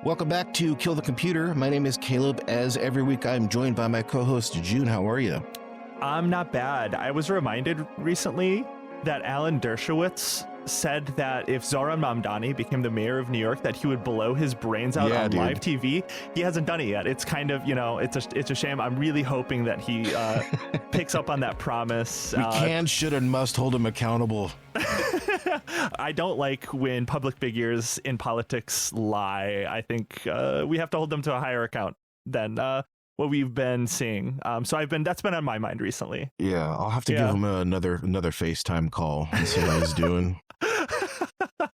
Welcome back to Kill the Computer. My name is Caleb. As every week, I'm joined by my co-host, June. How are you? I'm not bad. I was reminded recently that Alan Dershowitz said that if Zohran Mamdani became the mayor of New York, that he would blow his brains out on live TV. He hasn't done it yet. It's kind of, it's a shame. I'm really hoping that he picks up on that promise. We can, should, and must hold him accountable. I don't like when public figures in politics lie. I think we have to hold them to a higher account than what we've been seeing. That's been on my mind recently. Yeah, I'll have to give him another FaceTime call and see how he's doing.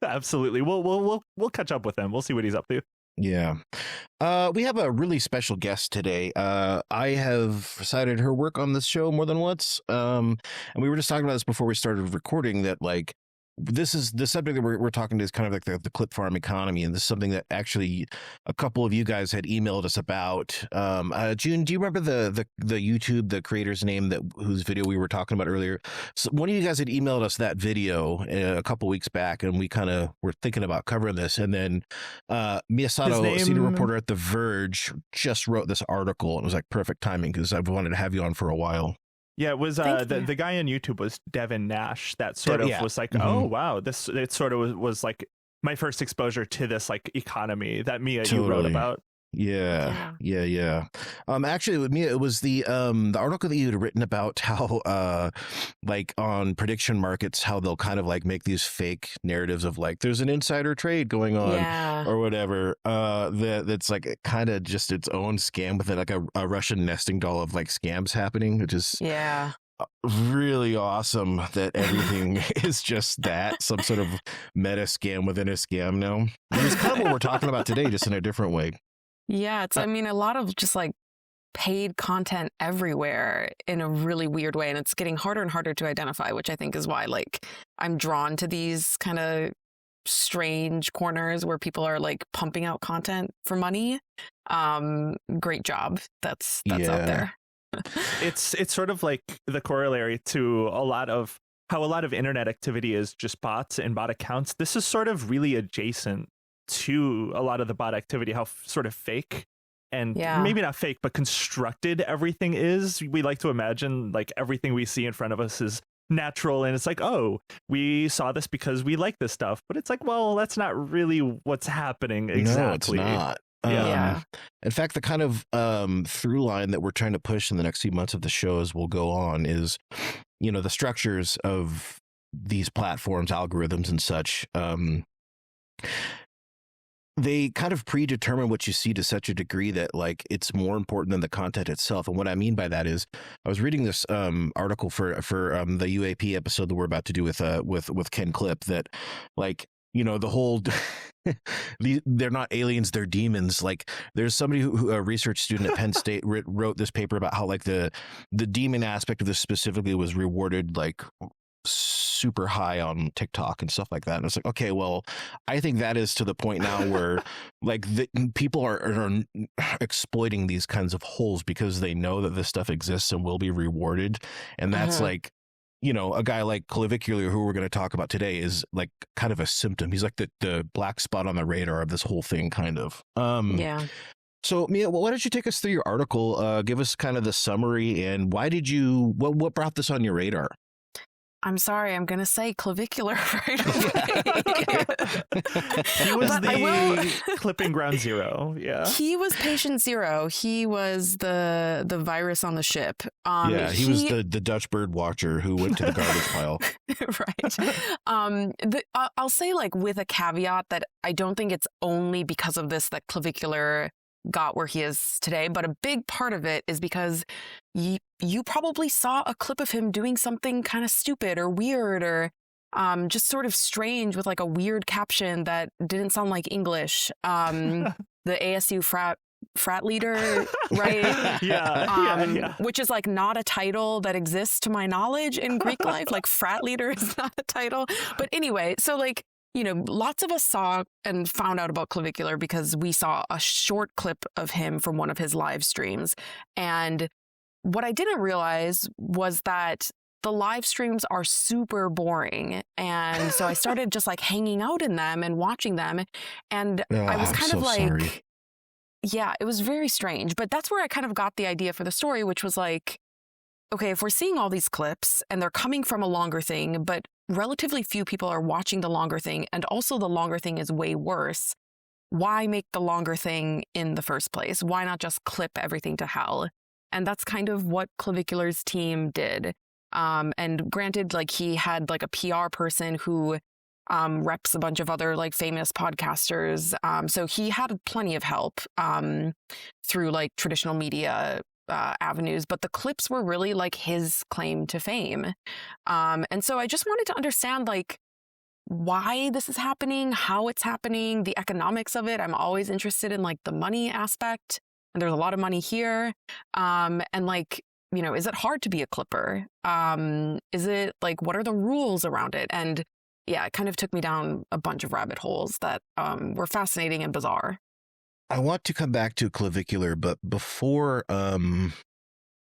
Absolutely. We'll catch up with him. We'll see what he's up to. Yeah. We have a really special guest today. I have cited her work on this show more than once. And we were just talking about this before we started recording, that like this is the subject that we're talking to is kind of like the clip farm economy. And this is something that actually a couple of you guys had emailed us about. June, do you remember the YouTube, the creator's name whose video we were talking about earlier? So one of you guys had emailed us that video a couple weeks back, and we kind of were thinking about covering this. And then Sato, senior reporter at The Verge, just wrote this article. And it was like perfect timing because I've wanted to have you on for a while. Yeah, it was the guy on YouTube was Devin Nash. That sort of was like, oh wow, it sort of was like my first exposure to this like economy that Mia you wrote about. Yeah. Actually, with me, it was the article that you had written about how like on prediction markets, how they'll kind of like make these fake narratives of like there's an insider trade going on or whatever. That's like kind of just its own scam within like a Russian nesting doll of like scams happening, which is really awesome that everything is just that, some sort of meta scam within a scam now. And it's kind of what we're talking about today, just in a different way. Yeah, it's, I mean, a lot of just like paid content everywhere in a really weird way. And it's getting harder and harder to identify, which I think is why like I'm drawn to these kind of strange corners where people are like pumping out content for money. Great job. That's out there. It's sort of like the corollary to how a lot of internet activity is just bots and bot accounts. This is sort of really adjacent to a lot of the bot activity, how sort of fake and maybe not fake, but constructed everything is. We like to imagine like everything we see in front of us is natural. And it's like, oh, we saw this because we like this stuff. But it's like, well, that's not really what's happening exactly. No, it's not. In fact, the kind of through line that we're trying to push in the next few months of the show as we'll go on is, the structures of these platforms, algorithms and such. They kind of predetermine what you see to such a degree that like it's more important than the content itself. And what I mean by that is I was reading this article for the UAP episode that we're about to do with Ken Clip, that like, the whole they're not aliens, they're demons. Like there's somebody who a research student at Penn State wrote this paper about how like the demon aspect of this specifically was rewarded like super high on TikTok and stuff like that. And it's like, okay, well, I think that is to the point now where like people are exploiting these kinds of holes because they know that this stuff exists and will be rewarded. And that's like, a guy like Clavicular, who we're going to talk about today, is like kind of a symptom. He's like the black spot on the radar of this whole thing, kind of. So Mia, why don't you take us through your article? Give us kind of the summary, and what brought this on your radar? I'm sorry, I'm going to say clavicular right away. He was the clipping ground zero. Yeah. He was patient zero. He was the virus on the ship. He was the Dutch bird watcher who went to the garbage pile. Right. I'll say like with a caveat that I don't think it's only because of this that clavicular got where he is today, but a big part of it is because you probably saw a clip of him doing something kind of stupid or weird or just sort of strange with like a weird caption that didn't sound like English. The ASU frat leader, right? Which is like not a title that exists to my knowledge in Greek life. Like frat leader is not a title. But anyway, so like, lots of us saw and found out about Clavicular because we saw a short clip of him from one of his live streams. And what I didn't realize was that the live streams are super boring. And so I started just like hanging out in them and watching them. And I was kind of like, sorry. Yeah, it was very strange. But that's where I kind of got the idea for the story, which was like, okay, if we're seeing all these clips and they're coming from a longer thing, but relatively few people are watching the longer thing, and also the longer thing is way worse, why make the longer thing in the first place? Why not just clip everything to hell? And that's kind of what Clavicular's team did. And granted, like he had like a PR person who reps a bunch of other like famous podcasters. So he had plenty of help through like traditional media avenues, but the clips were really like his claim to fame. And so I just wanted to understand like why this is happening, how it's happening, the economics of it. I'm always interested in like the money aspect, and there's a lot of money here. And like, you know, is it hard to be a clipper? Is it like, what are the rules around it? And yeah, it kind of took me down a bunch of rabbit holes that were fascinating and bizarre. I want to come back to Clavicular, but before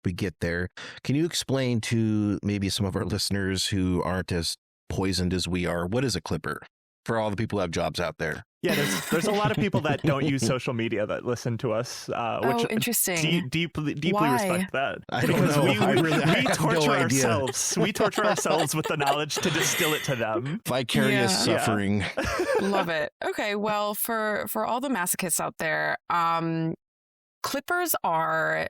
we get there, can you explain to maybe some of our listeners who aren't as poisoned as we are, what is a clipper for all the people who have jobs out there? Yeah, there's a lot of people that don't use social media that listen to us, which interesting. Deeply Why? Respect that. I don't know. We have torture no idea. ourselves. We torture ourselves with the knowledge to distill it to them. Vicarious Yeah. suffering. Love it. Okay, well, for all the masochists out there, clippers are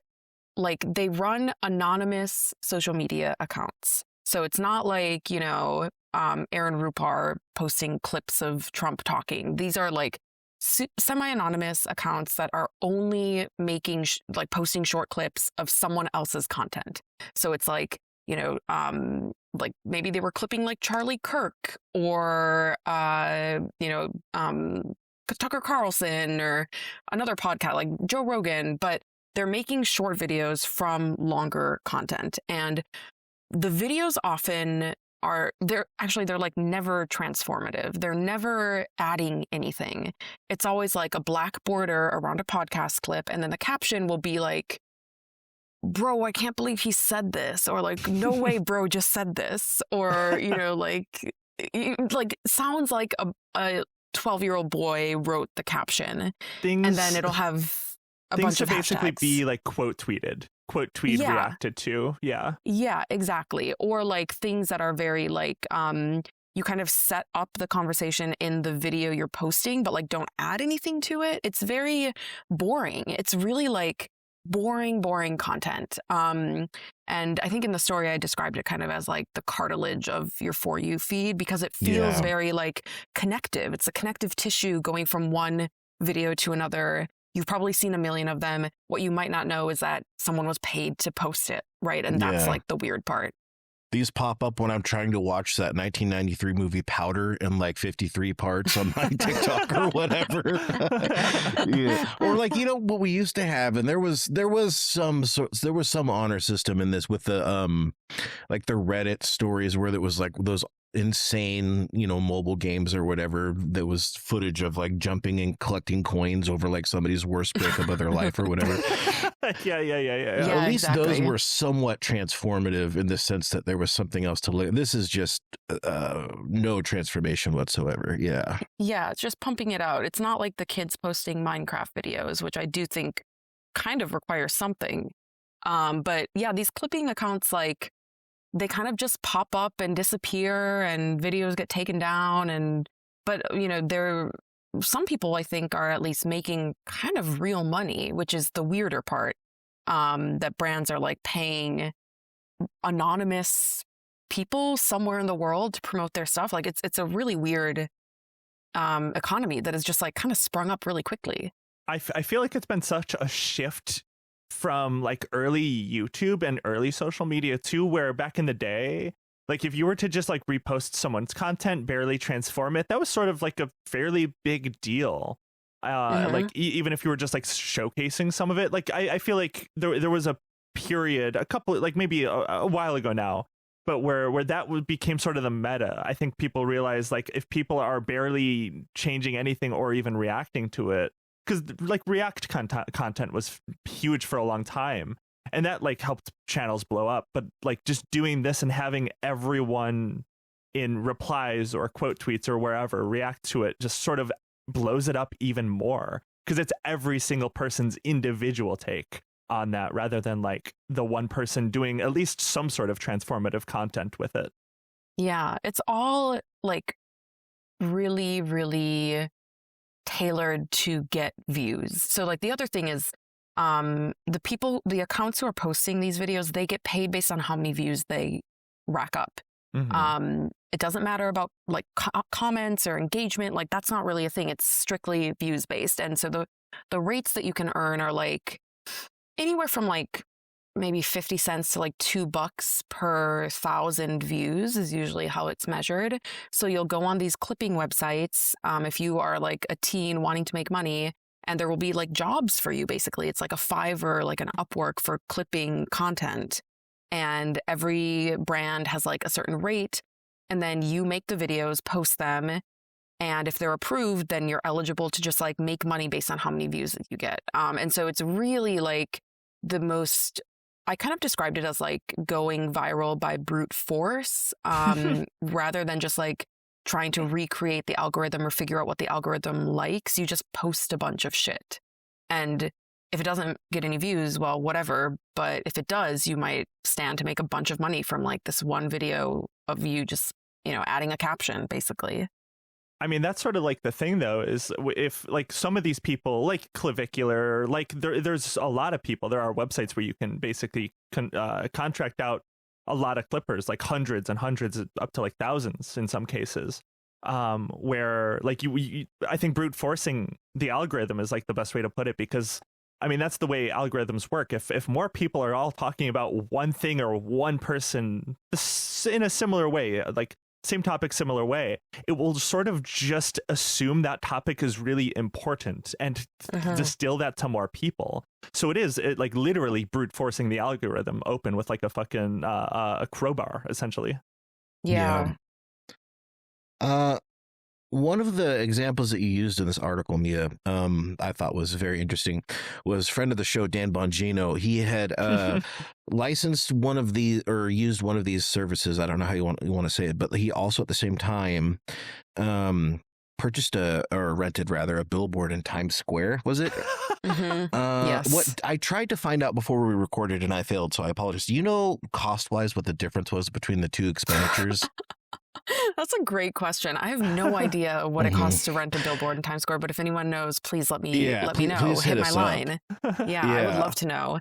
like, they run anonymous social media accounts. So it's not like, you know, Aaron Rupar posting clips of Trump talking. These are like semi-anonymous accounts that are only making like posting short clips of someone else's content. So it's like, you know, like maybe they were clipping like Charlie Kirk or, you know, Tucker Carlson or another podcast like Joe Rogan, but they're making short videos from longer content. And the videos often they're like never transformative. They're never adding anything. It's always like a black border around a podcast clip. And then the caption will be like, bro, I can't believe he said this. Or like, no way, bro, just said this. Or, you know, like sounds like a 12-year-old boy wrote the caption. And then it'll have a bunch of basically hashtags. be like quote tweet reacted to. Yeah, exactly. Or like things that are very like you kind of set up the conversation in the video you're posting, but like don't add anything to it. It's very boring. It's really like boring content. And I think in the story I described it kind of as like the cartilage of your For You feed, because it feels very like connective. It's a connective tissue going from one video to another. You've probably seen a million of them. What you might not know is that someone was paid to post it, right? And that's like the weird part. These pop up when I'm trying to watch that 1993 movie Powder in like 53 parts on my TikTok or whatever. Yeah. Or like, you know what we used to have, and there was some honor system in this with the like the Reddit stories where it was like those insane, you know, mobile games or whatever. There was footage of like jumping and collecting coins over like somebody's worst breakup of their life or whatever. Yeah. At least those were somewhat transformative in the sense that there was something else to look. This is just no transformation whatsoever. Yeah, it's just pumping it out. It's not like the kids posting Minecraft videos, which I do think kind of require something. But yeah, these clipping accounts, like, they kind of just pop up and disappear, and videos get taken down. But you know, some people I think are at least making kind of real money, which is the weirder part. That brands are like paying anonymous people somewhere in the world to promote their stuff. Like it's a really weird economy that has just like kind of sprung up really quickly. I feel like it's been such a shift from like early YouTube and early social media too, where back in the day, like if you were to just like repost someone's content, barely transform it, that was sort of like a fairly big deal. Like even if you were just like showcasing some of it, like I feel like there was a period, a couple, like maybe a while ago now, but where that became sort of the meta. I think people realized like if people are barely changing anything or even reacting to it, because like React content was huge for a long time, and that like helped channels blow up. But like just doing this and having everyone in replies or quote tweets or wherever react to it just sort of blows it up even more, because it's every single person's individual take on that rather than like the one person doing at least some sort of transformative content with it. Yeah, it's all like really, really tailored to get views. So like the other thing is the accounts who are posting these videos, they get paid based on how many views they rack up. It doesn't matter about like comments or engagement. Like that's not really a thing. It's strictly views based. And so the rates that you can earn are like anywhere from like maybe 50 cents to like $2 per 1,000 views is usually how it's measured. So you'll go on these clipping websites if you are like a teen wanting to make money, and there will be like jobs for you. Basically, it's like a Fiverr, like an Upwork for clipping content. And every brand has like a certain rate, and then you make the videos, post them, and if they're approved, then you're eligible to just like make money based on how many views that you get. And so it's really like the most, I kind of described it as like going viral by brute force, rather than just like trying to recreate the algorithm or figure out what the algorithm likes. You just post a bunch of shit. And if it doesn't get any views, well, whatever. But if it does, you might stand to make a bunch of money from like this one video of you just, adding a caption, basically. I mean, that's sort of like the thing, though, is if like some of these people like Clavicular, like there's a lot of people, there are websites where you can basically contract out a lot of clippers, like hundreds and hundreds, up to like thousands in some cases, where like I think brute forcing the algorithm is like the best way to put it, because I mean, that's the way algorithms work. If more people are all talking about one thing or one person in a similar way, like same topic, similar way, it will sort of just assume that topic is really important and distill that to more people. So it like literally brute forcing the algorithm open with like a fucking a crowbar, essentially. Yeah. One of the examples that you used in this article, Mia, I thought was very interesting, was friend of the show, Dan Bongino. He had licensed one of these or used one of these services. I don't know how you want to say it, but he also at the same time purchased or rented rather a billboard in Times Square. Was it? Yes. What I tried to find out before we recorded and I failed, so I apologize. Do you know cost wise what the difference was between the two expenditures? That's a great question. I have no idea what it costs to rent a billboard in Times Square, but if anyone knows, please let me know. Please hit my line. Yeah, I would love to know.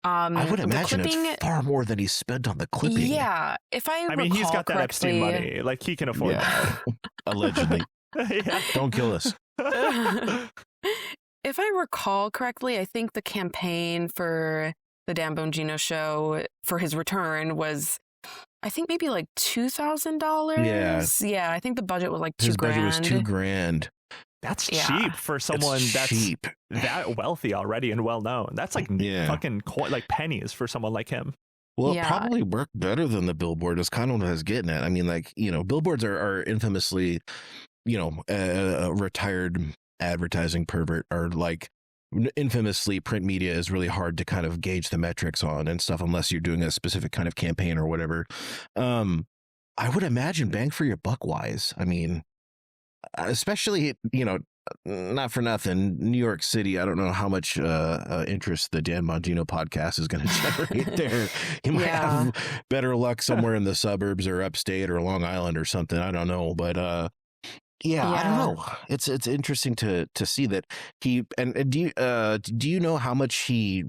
I would imagine it's far more than he spent on the clipping. Yeah, if I mean, he's got that Epstein money. Like he can afford that. Allegedly. Don't kill us. If I recall correctly, I think the campaign for the Dan Bongino show for his return was, I think maybe like $2,000. Yeah, I think the budget was like $2,000. His budget was $2,000. That's cheap for someone that's that wealthy already and well known. That's like fucking like pennies for someone like him. Well, it probably worked better than the billboard is kind of what I was getting at. I mean, like, billboards are infamously, a retired advertising pervert, or like infamously print media is really hard to kind of gauge the metrics on and stuff unless you're doing a specific kind of campaign or whatever. I would imagine bang for your buck wise. I mean, especially, not for nothing, New York City, I don't know how much interest the Dan Bongino podcast is going to generate there. You might have better luck somewhere in the suburbs or upstate or Long Island or something. I don't know. But I don't know. It's interesting to see that he and do you know how much he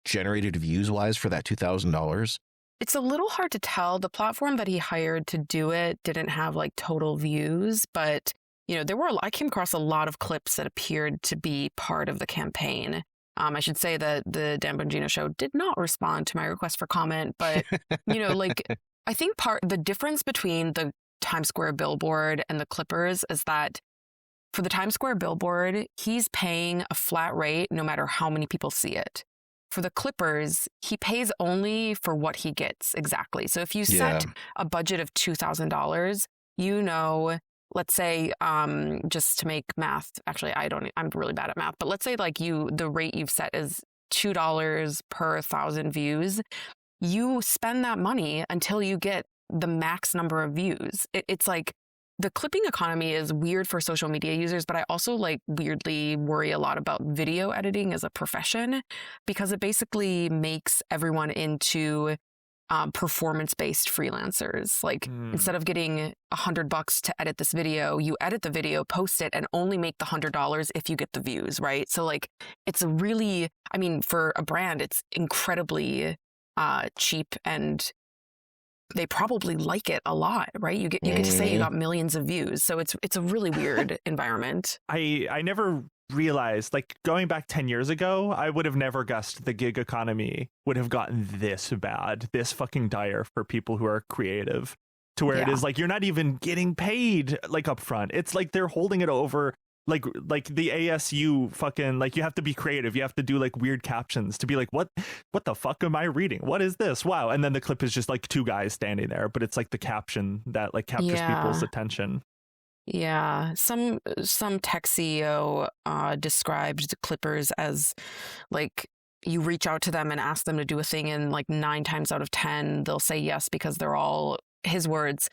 generated views wise for that $2,000? It's a little hard to tell. The platform that he hired to do it didn't have like total views, but I came across a lot of clips that appeared to be part of the campaign. I should say that the Dan Bongino show did not respond to my request for comment, but I think the difference between the Times Square billboard and the Clippers is that for the Times Square billboard, he's paying a flat rate no matter how many people see it. For the Clippers, he pays only for what he gets exactly. So if you set a budget of $2,000, let's say, just to make math, actually, I'm really bad at math, but let's say like the rate you've set is $2 per 1,000 views, you spend that money until you get the max number of views. It's like the clipping economy is weird for social media users, but I also like weirdly worry a lot about video editing as a profession, because it basically makes everyone into performance-based freelancers. Like instead of getting $100 to edit this video, you edit the video, post it, and only make the $100 if you get the views, right? So like it's a really, I mean, for a brand, it's incredibly cheap, and they probably like it a lot, right? You get to say you got millions of views. So it's a really weird environment. I never realized, like, going back 10 years ago, I would have never guessed the gig economy would have gotten this bad, this fucking dire for people who are creative, to where it is like you're not even getting paid like upfront. It's like they're holding it over like the ASU fucking, like, you have to be creative, you have to do like weird captions to be like, what the fuck am I reading, what is this, wow, and then the clip is just like two guys standing there, but it's like the caption that like captures people's attention. Yeah, some tech CEO described the Clippers as like, you reach out to them and ask them to do a thing, and like 9 times out of 10 they'll say yes, because they're all, his words,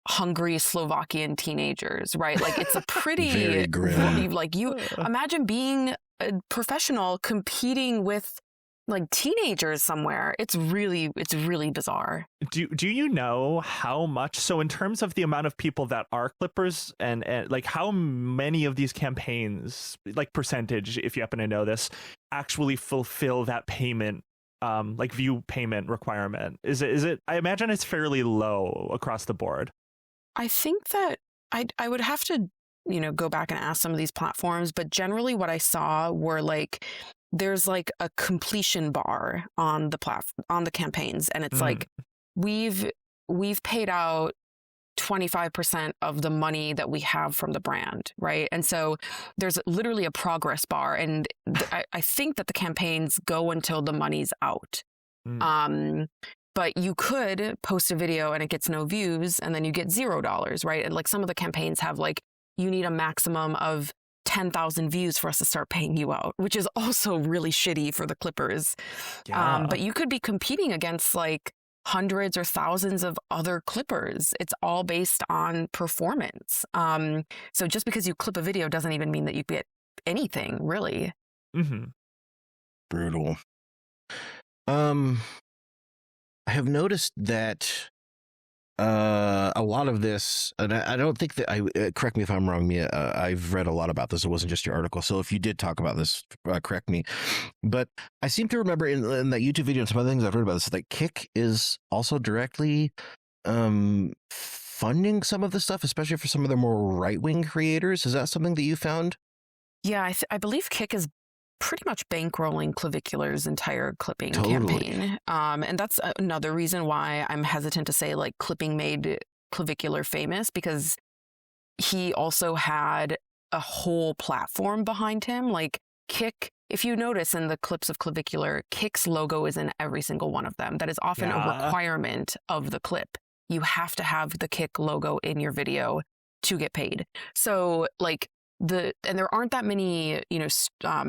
hungry Slovakian teenagers, right? Like it's a pretty very grim. Like, you imagine being a professional competing with like teenagers somewhere. It's really bizarre. Do you know how much, so in terms of the amount of people that are clippers, and like how many of these campaigns, like percentage, if you happen to know this, actually fulfill that payment, like view payment requirement? Is it I imagine it's fairly low across the board. I think that I would have to, go back and ask some of these platforms, but generally what I saw were like, there's like a completion bar on the campaigns, and it's like we've paid out 25% of the money that we have from the brand, right? And so there's literally a progress bar, and I think that the campaigns go until the money's out. But you could post a video and it gets no views, and then you get $0, right? And like some of the campaigns have like, you need a maximum of 10,000 views for us to start paying you out, which is also really shitty for the Clippers. Yeah. But you could be competing against like hundreds or thousands of other Clippers. It's all based on performance. So just because you clip a video doesn't even mean that you get anything, really. Brutal. I have noticed that a lot of this, and I don't think that correct me if I'm wrong, Mia. I've read a lot about this. It wasn't just your article. So if you did talk about this, correct me. But I seem to remember in that YouTube video and some other things I've heard about this, that Kick is also directly funding some of the stuff, especially for some of the more right-wing creators. Is that something that you found? Yeah, I believe Kick is pretty much bankrolling Clavicular's entire clipping campaign. And that's another reason why I'm hesitant to say like clipping made Clavicular famous, because he also had a whole platform behind him. Like Kick, if you notice in the clips of Clavicular, Kick's logo is in every single one of them. That is often a requirement of the clip. You have to have the Kick logo in your video to get paid. So like, and there aren't that many,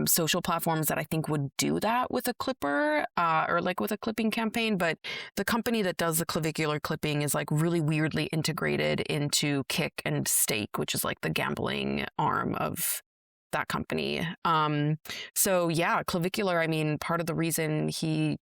social platforms that I think would do that with a clipper or like with a clipping campaign. But the company that does the Clavicular clipping is like really weirdly integrated into Kick and Stake, which is like the gambling arm of that company. So yeah, Clavicular, I mean, part of the reason he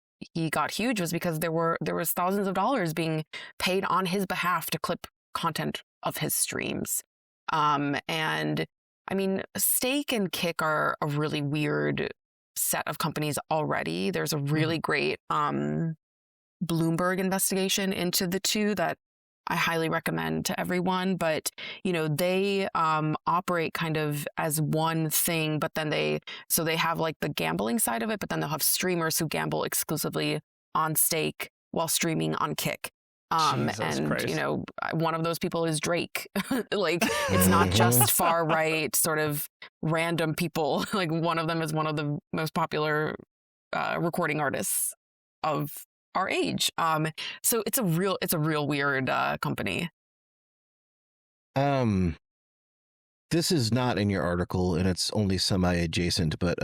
got huge was because there was thousands of dollars being paid on his behalf to clip content of his streams. And I mean, Stake and Kick are a really weird set of companies already. There's a really great Bloomberg investigation into the two that I highly recommend to everyone. But, they operate kind of as one thing, but then they have like the gambling side of it, but then they'll have streamers who gamble exclusively on Stake while streaming on Kick. And Christ. one of those people is Drake. Like, it's not just far right sort of random people. Like, one of them is one of the most popular recording artists of our age. So it's a real weird company. This is not in your article, and it's only semi-adjacent, but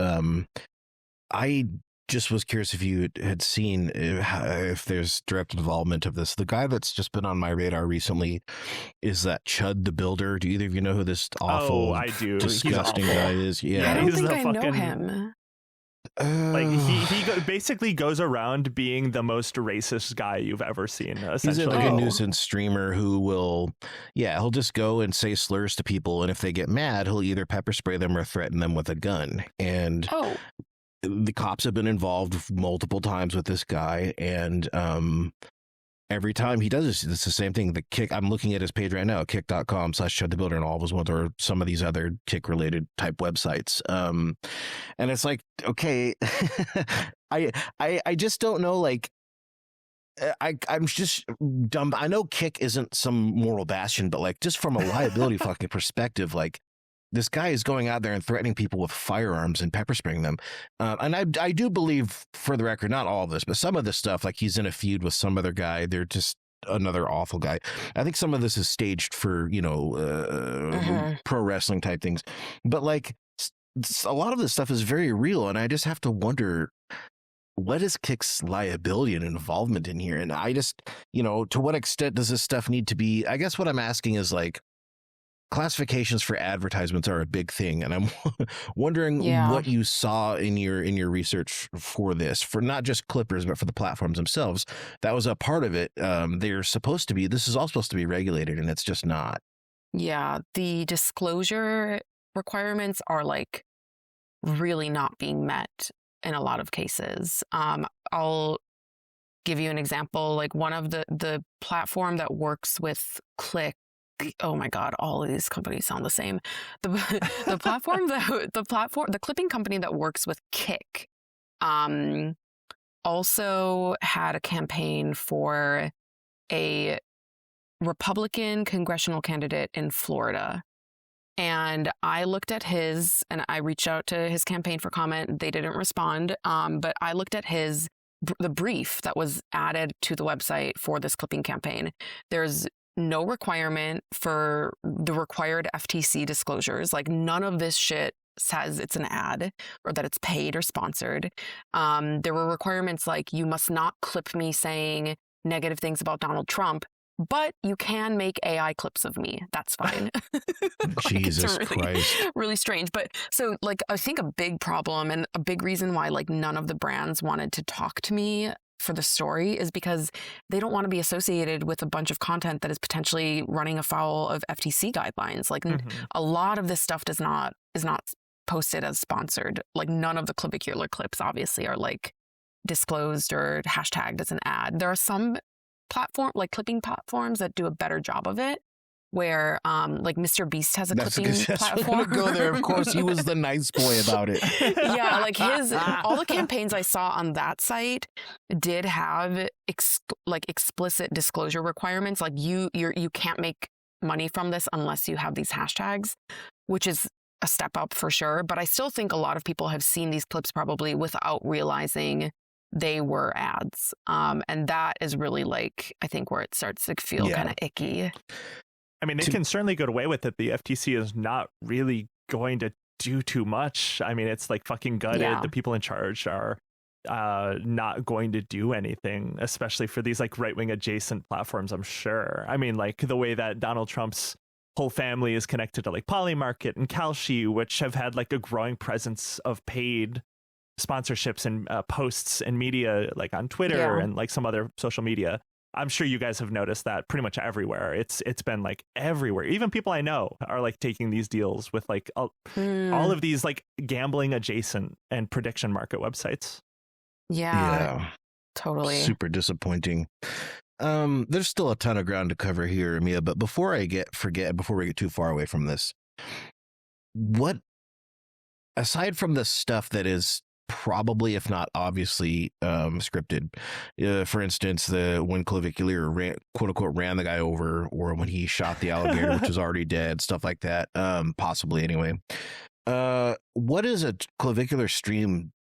I just was curious if you had seen if there's direct involvement of this. The guy that's just been on my radar recently is that Chud the Builder. Do either of you know who this awful, I do. disgusting guy is? I don't he's think the I know fucking- him. Like basically goes around being the most racist guy you've ever seen. He's Essentially, like a nuisance streamer who will, he'll just go and say slurs to people, and if they get mad, he'll either pepper spray them or threaten them with a gun. And the cops have been involved multiple times with this guy, and every time he does this, it's the same thing. The Kick, I'm looking at his page right now, kick.com/shudthebuilder, and all of his ones, or some of these other Kick related type websites. And it's like, okay, I just don't know, like, I'm just dumb. I know Kick isn't some moral bastion, but like, just from a liability fucking perspective, like, this guy is going out there and threatening people with firearms and pepper spraying them. And I do believe, for the record, not all of this, but some of this stuff, like he's in a feud with some other guy. They're just another awful guy. I think some of this is staged for, pro wrestling type things. But like, a lot of this stuff is very real. And I just have to wonder, what is Kick's liability and involvement in here? And I just, to what extent does this stuff need to be? I guess what I'm asking is, like, classifications for advertisements are a big thing, and I'm wondering what you saw in your research for this, for not just Clippers but for the platforms themselves. That was a part of it. They're supposed to be. This is all supposed to be regulated, and it's just not. Yeah, the disclosure requirements are like really not being met in a lot of cases. I'll give you an example. Like, one of the platform that works with Click. Oh my God! All of these companies sound the same. The clipping company that works with Kick, also had a campaign for a Republican congressional candidate in Florida, and I looked at his, and I reached out to his campaign for comment. They didn't respond, but I looked at the brief that was added to the website for this clipping campaign. There's no requirement for the required FTC disclosures. Like, none of this shit says it's an ad or that it's paid or sponsored. There were requirements like, you must not clip me saying negative things about Donald Trump, but you can make AI clips of me. That's fine. Jesus Christ. Really strange. But so, like, I think a big problem and a big reason why, like, none of the brands wanted to talk to me for the story is because they don't want to be associated with a bunch of content that is potentially running afoul of FTC guidelines. Like, a lot of this stuff is not posted as sponsored. Like, none of the Clippecular clips obviously are like disclosed or hashtagged as an ad. There are some clipping platforms that do a better job of it, where like Mr. Beast has a clipping platform. I'm gonna go there. Of course, he was the nice boy about it. Yeah, like all the campaigns I saw on that site did have explicit disclosure requirements. Like, you can't make money from this unless you have these hashtags, which is a step up for sure. But I still think a lot of people have seen these clips probably without realizing they were ads. And that is really, like, I think where it starts to feel kind of icky. I mean, they can certainly get away with it. The FTC is not really going to do too much. I mean, it's like fucking gutted. Yeah. The people in charge are not going to do anything, especially for these like right-wing adjacent platforms, I'm sure. I mean, like the way that Donald Trump's whole family is connected to like Polymarket and Kalshi, which have had like a growing presence of paid sponsorships and posts and media, like on Twitter and like some other social media. I'm sure you guys have noticed that pretty much everywhere. It's been like everywhere. Even people I know are like taking these deals with like all of these like gambling adjacent and prediction market websites. Yeah, totally. Super disappointing. There's still a ton of ground to cover here, Mia, but before we get too far away from this, what, aside from the stuff that is probably, if not obviously, scripted, for instance, when Clippecular quote unquote ran the guy over, or when he shot the alligator which was already dead, stuff like that, possibly anyway, what is a Clippecular stream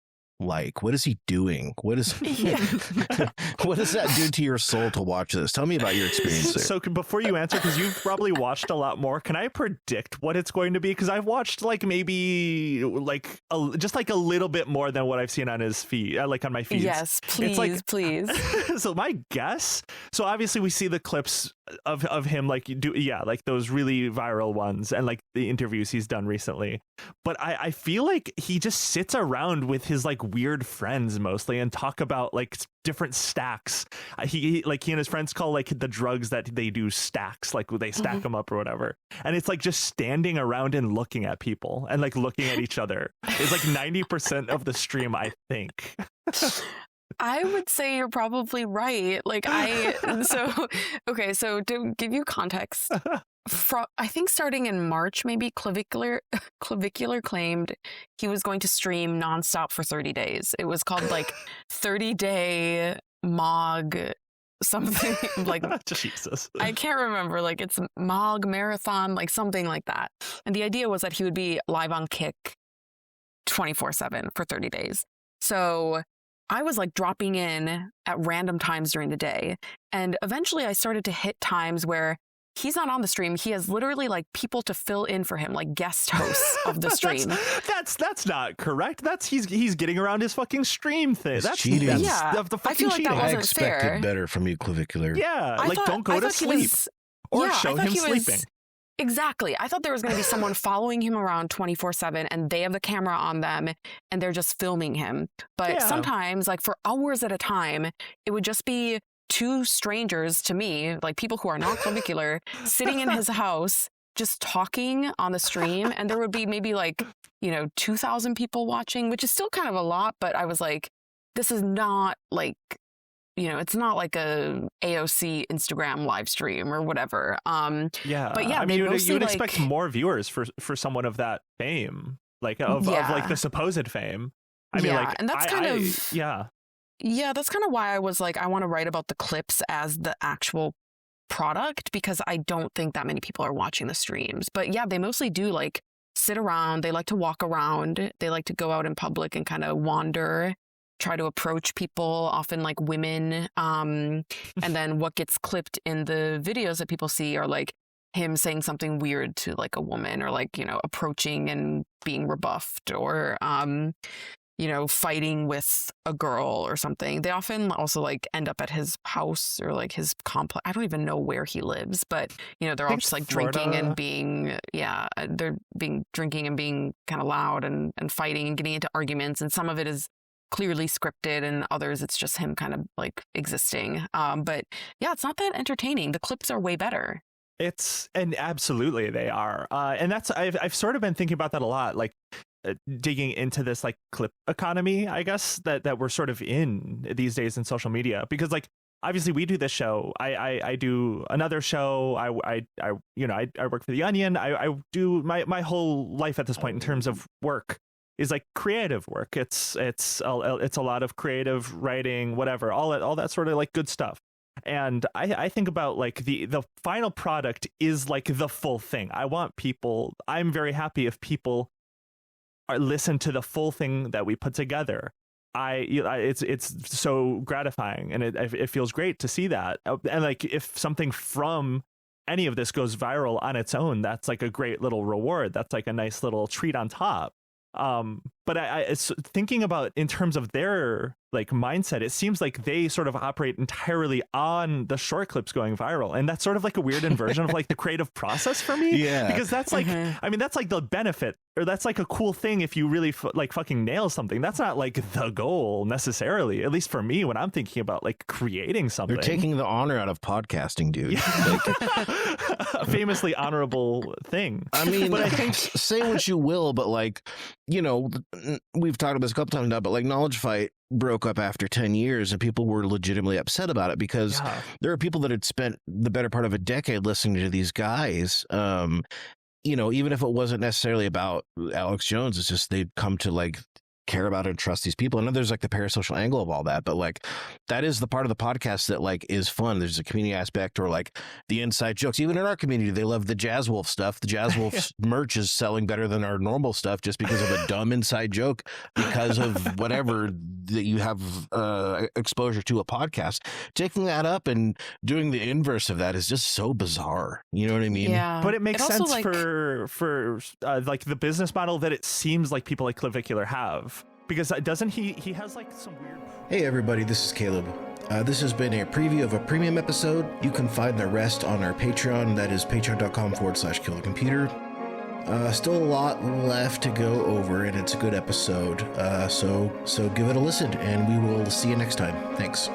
like? What is he doing? What is what does that do to your soul to watch this? Tell me about your experience there. So before you answer, because you've probably watched a lot more, can I predict what it's going to be? Because I've watched like maybe like just like a little bit more than what I've seen on his feed, like on my feeds. Yes, please, please. So my guess, so obviously we see the clips of him like like those really viral ones and like the interviews he's done recently. But I feel like he just sits around with his like weird friends mostly and talk about like different stacks. He and his friends call like the drugs that they do stacks, like they stack them up or whatever. And it's like just standing around and looking at people and like looking at each other. It's like 90% of the stream, I think. I would say you're probably right. Like so to give you context, I think starting in March, maybe Clavicular claimed he was going to stream nonstop for 30 days. It was called like 30-day Mog something like Jesus. I can't remember. Like it's Mog Marathon, like something like that. And the idea was that he would be live on Kick 24/7 for 30 days. So I was like dropping in at random times during the day. And eventually I started to hit times where he's not on the stream. He has literally like people to fill in for him, like guest hosts of the stream. That's not correct. He's getting around his fucking stream thing. That's cheating. That's the fucking I feel like cheating. that wasn't I expected fair. better from you, Clavicular. Yeah, don't go to sleep or show him sleeping. Exactly. I thought there was going to be someone following him around 24/7 and they have the camera on them and they're just filming him. But sometimes, like for hours at a time, it would just be two strangers to me, like people who are not Clavicular, sitting in his house, just talking on the stream. And there would be maybe like, 2,000 people watching, which is still kind of a lot. But I was like, this is not like, it's not like a AOC Instagram live stream or whatever. But yeah, I mean, you would expect more viewers for someone of that fame, like of like the supposed fame. I mean, like, and that's that's kind of why I was like, I want to write about the clips as the actual product, because I don't think that many people are watching the streams. But yeah, they mostly do like sit around. They like to walk around. They like to go out in public and kind of wander, try to approach people, often like women. And then what gets clipped in the videos that people see are like him saying something weird to like a woman, or like, approaching and being rebuffed, or, fighting with a girl or something. They often also like end up at his house or like his complex. I don't even know where he lives, but they're all just like Florida. Drinking and being, drinking and being kind of loud and fighting and getting into arguments. And some of it is clearly scripted, and others it's just him kind of like existing. But yeah, it's not that entertaining. The clips are way better. And absolutely they are. And that's, I've sort of been thinking about that a lot, like digging into this like clip economy, I guess, that we're sort of in these days in social media, because like obviously we do this show. I do another show. I work for The Onion. I do my whole life at this point in terms of work is like creative work. It's a lot of creative writing, whatever, all that sort of like good stuff. And I think about like the final product is like the full thing. I'm very happy if people listen to the full thing that we put together. It's so gratifying, and it feels great to see that. And like if something from any of this goes viral on its own, that's like a great little reward. That's like a nice little treat on top. But it's thinking about in terms of their like mindset, it seems like they sort of operate entirely on the short clips going viral, and that's sort of like a weird inversion of like the creative process for me. Yeah, because that's like, I mean, that's like the benefit, or that's like a cool thing if you really like fucking nail something. That's not like the goal necessarily, at least for me when I'm thinking about like creating something. You're taking the honor out of podcasting, dude. A famously honorable thing. I mean, but I think say what you will, but like, we've talked about this a couple times now, but like Knowledge Fight broke up after 10 years and people were legitimately upset about it, because there are people that had spent the better part of a decade listening to these guys. Even if it wasn't necessarily about Alex Jones, it's just they'd come to like care about and trust these people. I know there's like the parasocial angle of all that, but like that is the part of the podcast that like is fun. There's a community aspect or like the inside jokes. Even in our community, they love the Jazz Wolf stuff. The Jazz Wolf merch is selling better than our normal stuff just because of a dumb inside joke because of whatever that you have exposure to a podcast. Taking that up and doing the inverse of that is just so bizarre. You know what I mean? Yeah. But it makes also, sense like, for like the business model that it seems like people like Clavicular have. Because doesn't he has like some weird... Hey everybody, this is Caleb. This has been a preview of a premium episode. You can find the rest on our Patreon. That is patreon.com/killthecomputer. Still a lot left to go over, and it's a good episode. So give it a listen, and we will see you next time. Thanks.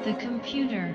The computer.